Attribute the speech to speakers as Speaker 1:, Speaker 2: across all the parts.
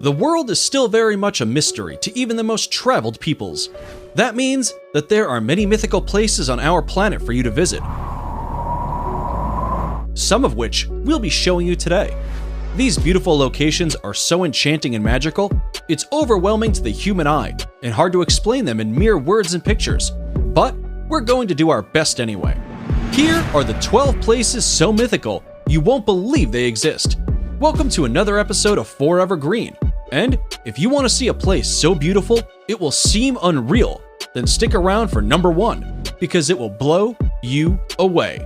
Speaker 1: The world is still very much a mystery to even the most traveled peoples. That means that there are many mythical places on our planet for you to visit, some of which we'll be showing you today. These beautiful locations are so enchanting and magical, it's overwhelming to the human eye and hard to explain them in mere words and pictures. But we're going to do our best anyway. Here are the 12 places so mythical you won't believe they exist. Welcome to another episode of Forever Green. And if you want to see a place so beautiful it will seem unreal, then stick around for number 1, because it will blow you away.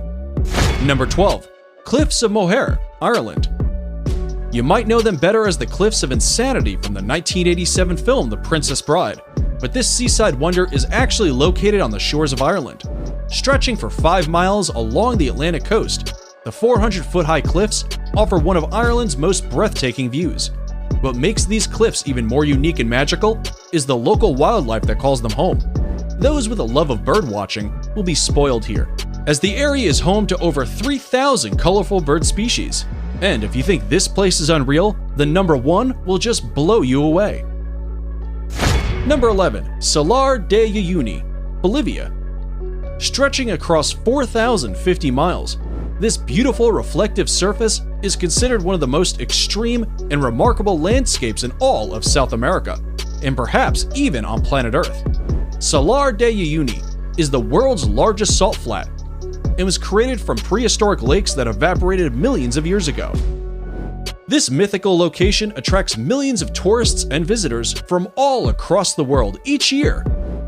Speaker 1: Number 12. Cliffs of Moher, Ireland. You might know them better as the Cliffs of Insanity from the 1987 film The Princess Bride, but this seaside wonder is actually located on the shores of Ireland. Stretching for 5 miles along the Atlantic coast, the 400-foot-high cliffs offer one of Ireland's most breathtaking views. What makes these cliffs even more unique and magical is the local wildlife that calls them home. Those with a love of birdwatching will be spoiled here, as the area is home to over 3,000 colorful bird species. And if you think this place is unreal, then number 1 will just blow you away. Number 11. Salar de Uyuni, Bolivia. Stretching across 4,050 miles, this beautiful reflective surface is considered one of the most extreme and remarkable landscapes in all of South America, and perhaps even on planet Earth. Salar de Uyuni is the world's largest salt flat and was created from prehistoric lakes that evaporated millions of years ago. This mythical location attracts millions of tourists and visitors from all across the world each year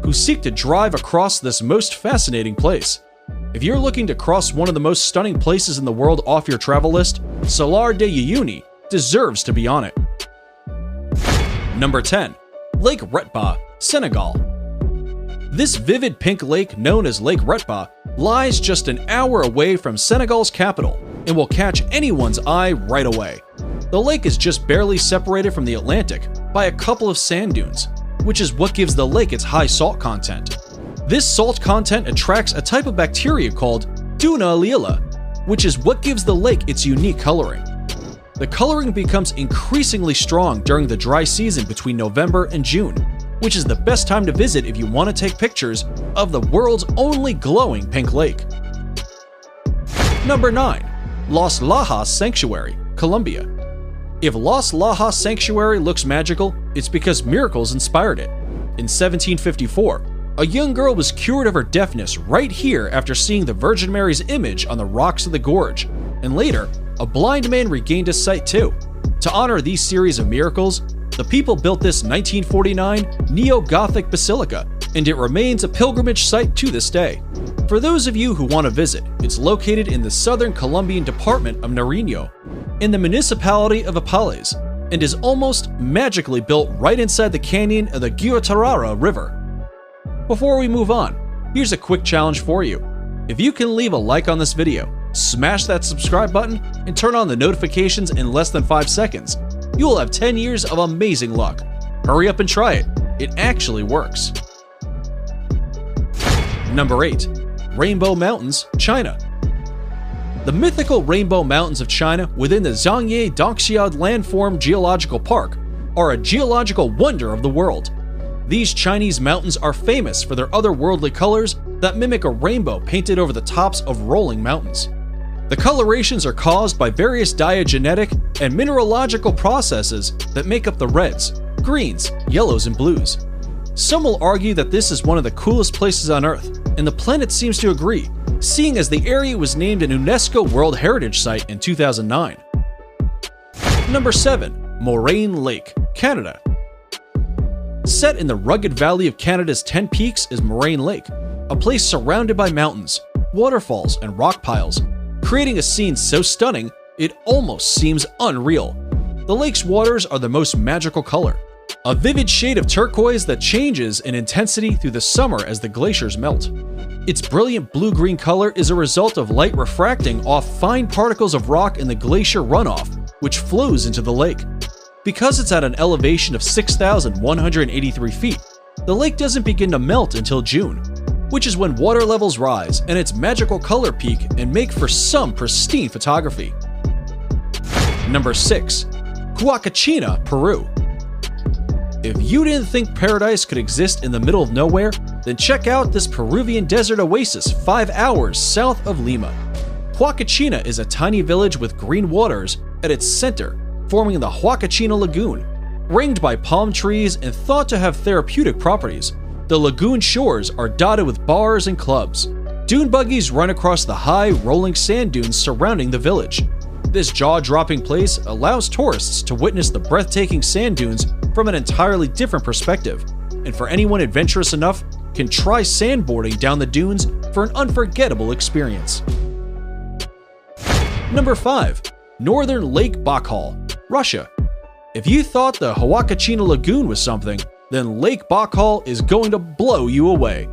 Speaker 1: who seek to drive across this most fascinating place. If you're looking to cross one of the most stunning places in the world off your travel list, Salar de Uyuni deserves to be on it. Number 10. Lake Retba, Senegal. This vivid pink lake known as Lake Retba lies just an hour away from Senegal's capital and will catch anyone's eye right away. The lake is just barely separated from the Atlantic by a couple of sand dunes, which is what gives the lake its high salt content. This salt content attracts a type of bacteria called Duna lila, which is what gives the lake its unique coloring. The coloring becomes increasingly strong during the dry season between November and June, which is the best time to visit if you want to take pictures of the world's only glowing pink lake. Number 9. Los Lajas Sanctuary, Colombia. If Los Lajas Sanctuary looks magical, it's because miracles inspired it. In 1754, a young girl was cured of her deafness right here after seeing the Virgin Mary's image on the rocks of the gorge, and later, a blind man regained his sight too. To honor these series of miracles, the people built this 1949 neo-Gothic basilica, and it remains a pilgrimage site to this day. For those of you who want to visit, it's located in the southern Colombian department of Nariño, in the municipality of Apales, and is almost magically built right inside the canyon of the Guatarrara River. Before we move on, here's a quick challenge for you. If you can leave a like on this video, smash that subscribe button, and turn on the notifications in less than 5 seconds, you will have 10 years of amazing luck. Hurry up and try it. It actually works. Number 8. Rainbow Mountains, China. The mythical Rainbow Mountains of China within the Zhangye Dongxiao Landform Geological Park are a geological wonder of the world. These Chinese mountains are famous for their otherworldly colors that mimic a rainbow painted over the tops of rolling mountains. The colorations are caused by various diagenetic and mineralogical processes that make up the reds, greens, yellows, and blues. Some will argue that this is one of the coolest places on Earth, and the planet seems to agree, seeing as the area was named an UNESCO World Heritage Site in 2009. Number 7. Moraine Lake, Canada. Set in the rugged valley of Canada's 10 Peaks is Moraine Lake, a place surrounded by mountains, waterfalls, and rock piles, creating a scene so stunning it almost seems unreal. The lake's waters are the most magical color, a vivid shade of turquoise that changes in intensity through the summer as the glaciers melt. Its brilliant blue-green color is a result of light refracting off fine particles of rock in the glacier runoff, which flows into the lake. Because it's at an elevation of 6,183 feet, the lake doesn't begin to melt until June, which is when water levels rise and its magical color peak and make for some pristine photography. Number 6. Huacachina, Peru. If you didn't think paradise could exist in the middle of nowhere, then check out this Peruvian desert oasis 5 hours south of Lima. Huacachina is a tiny village with green waters at its center, forming the Huacachina Lagoon. Ringed by palm trees and thought to have therapeutic properties, the lagoon shores are dotted with bars and clubs. Dune buggies run across the high, rolling sand dunes surrounding the village. This jaw-dropping place allows tourists to witness the breathtaking sand dunes from an entirely different perspective, and for anyone adventurous enough, can try sandboarding down the dunes for an unforgettable experience. Number 5. Northern Lake Baikal, Russia. If you thought the Huacachina Lagoon was something, then Lake Baikal is going to blow you away.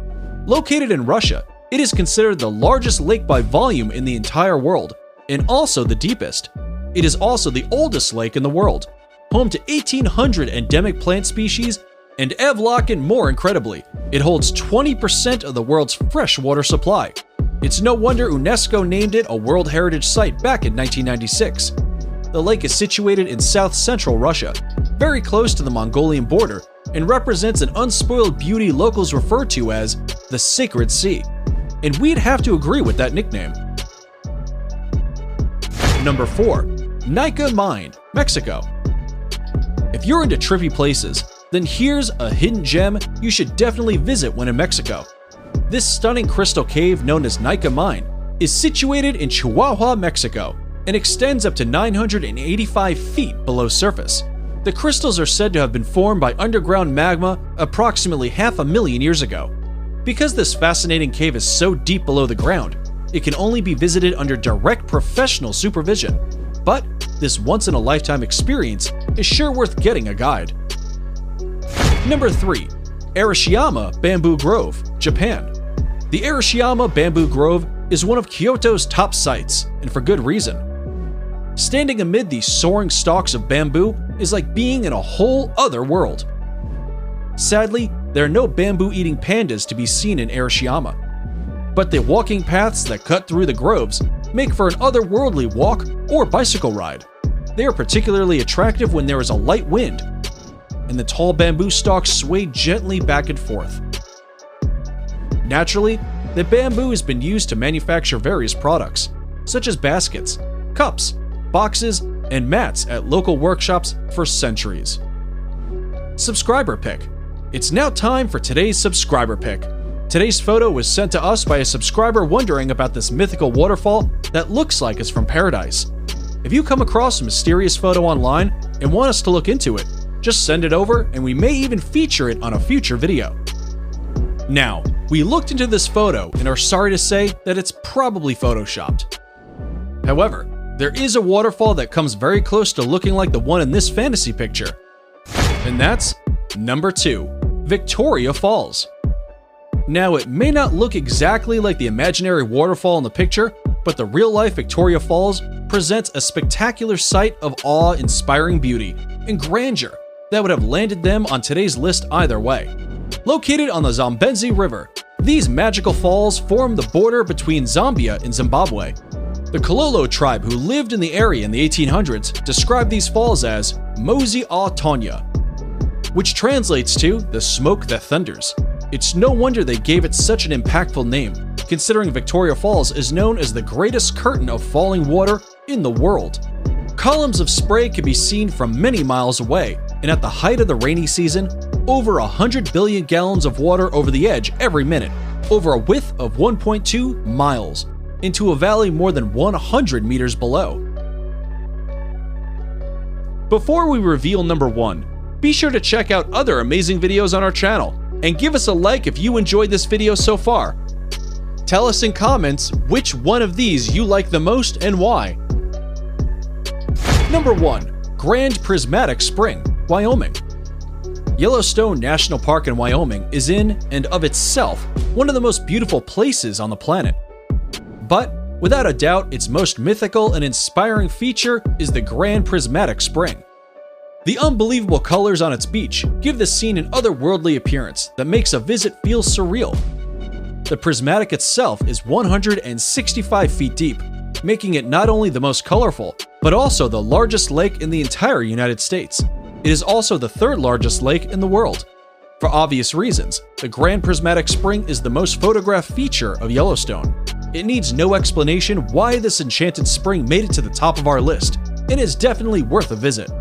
Speaker 1: Located in Russia, it is considered the largest lake by volume in the entire world, and also the deepest. It is also the oldest lake in the world, home to 1,800 endemic plant species, and Evlock, more incredibly, it holds 20% of the world's freshwater supply. It's no wonder UNESCO named it a World Heritage Site back in 1996. The lake is situated in south-central Russia, very close to the Mongolian border, and represents an unspoiled beauty locals refer to as the Sacred Sea. And we'd have to agree with that nickname. Number 4. Nika Mine, Mexico. If you're into trippy places, then here's a hidden gem you should definitely visit when in Mexico. This stunning crystal cave known as Nika Mine is situated in Chihuahua, Mexico, and extends up to 985 feet below surface. The crystals are said to have been formed by underground magma approximately 500,000 years ago. Because this fascinating cave is so deep below the ground, it can only be visited under direct professional supervision. But this once-in-a-lifetime experience is sure worth getting a guide. Number 3. Arashiyama Bamboo Grove, Japan. The Arashiyama Bamboo Grove is one of Kyoto's top sites, and for good reason. Standing amid these soaring stalks of bamboo is like being in a whole other world. Sadly, there are no bamboo-eating pandas to be seen in Arashiyama, but the walking paths that cut through the groves make for an otherworldly walk or bicycle ride. They are particularly attractive when there is a light wind, and the tall bamboo stalks sway gently back and forth. Naturally, the bamboo has been used to manufacture various products, such as baskets, cups, boxes, and mats at local workshops for centuries. Subscriber pick. It's now time for today's subscriber pick. Today's photo was sent to us by a subscriber wondering about this mythical waterfall that looks like it's from paradise. If you come across a mysterious photo online and want us to look into it, just send it over and we may even feature it on a future video. Now, we looked into this photo and are sorry to say that it's probably photoshopped. However, there is a waterfall that comes very close to looking like the one in this fantasy picture. And that's number 2, Victoria Falls. Now, it may not look exactly like the imaginary waterfall in the picture, but the real-life Victoria Falls presents a spectacular sight of awe-inspiring beauty and grandeur that would have landed them on today's list either way. Located on the Zambezi River, these magical falls form the border between Zambia and Zimbabwe. The Kololo tribe who lived in the area in the 1800s described these falls as Mosi a Tonya, which translates to the smoke that thunders. It's no wonder they gave it such an impactful name, considering Victoria Falls is known as the greatest curtain of falling water in the world. Columns of spray can be seen from many miles away, and at the height of the rainy season, over 100 billion gallons of water over the edge every minute, over a width of 1.2 miles, into a valley more than 100 meters below. Before we reveal number 1, be sure to check out other amazing videos on our channel, and give us a like if you enjoyed this video so far. Tell us in comments which one of these you like the most and why. Number 1. Grand Prismatic Spring, Wyoming. Yellowstone National Park in Wyoming is in and of itself one of the most beautiful places on the planet. But, without a doubt, its most mythical and inspiring feature is the Grand Prismatic Spring. The unbelievable colors on its beach give the scene an otherworldly appearance that makes a visit feel surreal. The prismatic itself is 165 feet deep, making it not only the most colorful, but also the largest lake in the entire United States. It is also the third largest lake in the world. For obvious reasons, the Grand Prismatic Spring is the most photographed feature of Yellowstone. It needs no explanation why this enchanted spring made it to the top of our list, and is definitely worth a visit.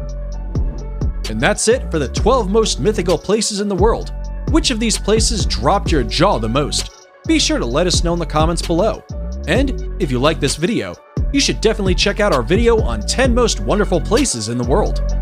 Speaker 1: And that's it for the 12 most mythical places in the world. Which of these places dropped your jaw the most? Be sure to let us know in the comments below. And if you like this video, you should definitely check out our video on 10 most wonderful places in the world.